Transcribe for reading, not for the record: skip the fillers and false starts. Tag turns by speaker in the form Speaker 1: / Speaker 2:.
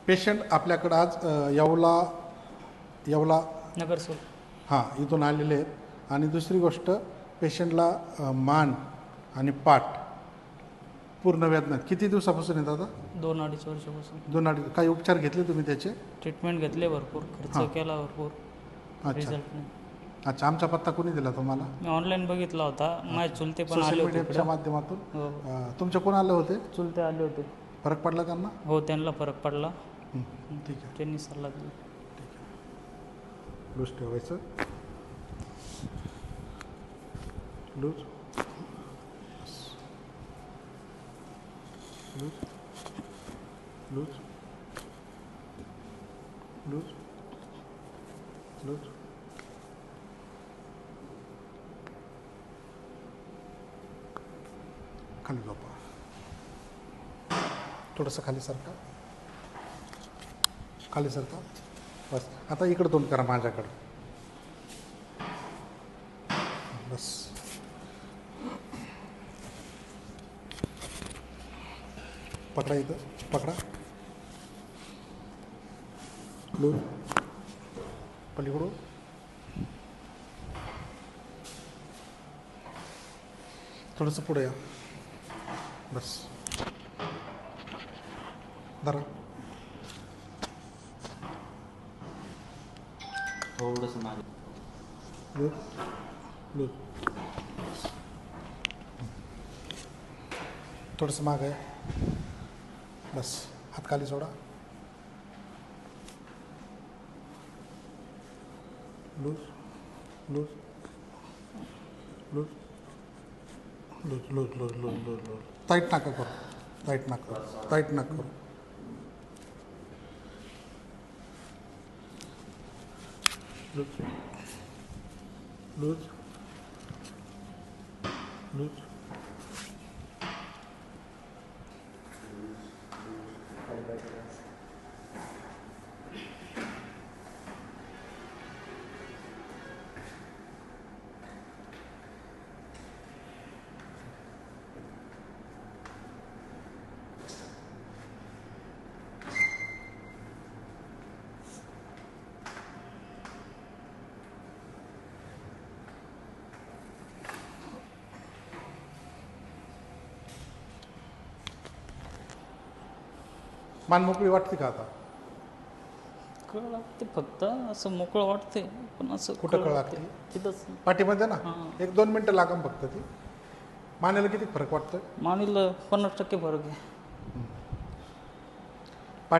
Speaker 1: Patient आपल्याकडं आज येवला
Speaker 2: नगरसूल
Speaker 1: हां इथून आलेले आहेत. आणि दुसरी गोष्ट पेशंटला मान आणि पाठ पूर्ण वेदना किती दिवसापासून येत आता?
Speaker 2: 2-2.5 वर्षापासून.
Speaker 1: 2-2.5. काही उपचार घेतले तुम्ही त्याचे?
Speaker 2: ट्रीटमेंट घेतले, भरपूर खर्च केला, भरपूर
Speaker 1: अच्छा
Speaker 2: रिझल्ट नाही.
Speaker 1: अच्छा. आमचा पत्ता कोणी दिला तुम्हाला?
Speaker 2: मी ऑनलाईन बघितला होता. माझे चुलते पण आले
Speaker 1: सोशल
Speaker 2: होते
Speaker 1: मीडियाच्या
Speaker 2: इकडं.
Speaker 1: माध्यमातून.
Speaker 2: हो,
Speaker 1: तुमचे कोण आले होते?
Speaker 2: चुलते आले होते.
Speaker 1: फरक पडला त्यांना?
Speaker 2: हो, त्यांना फरक पडला.
Speaker 1: ठीक आहे.
Speaker 2: त्यांनी सल्ला दिला.
Speaker 1: ठीक आहे. लूज ठेवायचं. Loose loose loose loose loose. खाली झोपा. थोडंसं खाली सरका. खाली सरका. बस. आता इकडं तोंड करा माझ्याकडं. बस. पकडा इथं. पकडा. लूज. पलीकडून. थोडंसं पुढे या. बस. धरा.
Speaker 3: थोडंसं मागे.
Speaker 1: Loose loose. थोडंसं माग आहे. बस. हात खाली सोडा. Loose loose loose loose loose loose loose loose loose. Tight नका करू. टाईट नका करू. टाईट नका करू. Loose loose loose. मान मोकळी वाटते का आता?
Speaker 2: कळ लागते फक्त, असं मोकळं वाटते पण असं.
Speaker 1: कुठं कळ लागते?
Speaker 2: तिथंच
Speaker 1: पाठीमध्ये ना.
Speaker 2: हां.
Speaker 1: 1-2 मिनटं लागेल फक्त ती. मानेला किती फरक वाटतोय?
Speaker 2: मानेला 50% फरक आहे.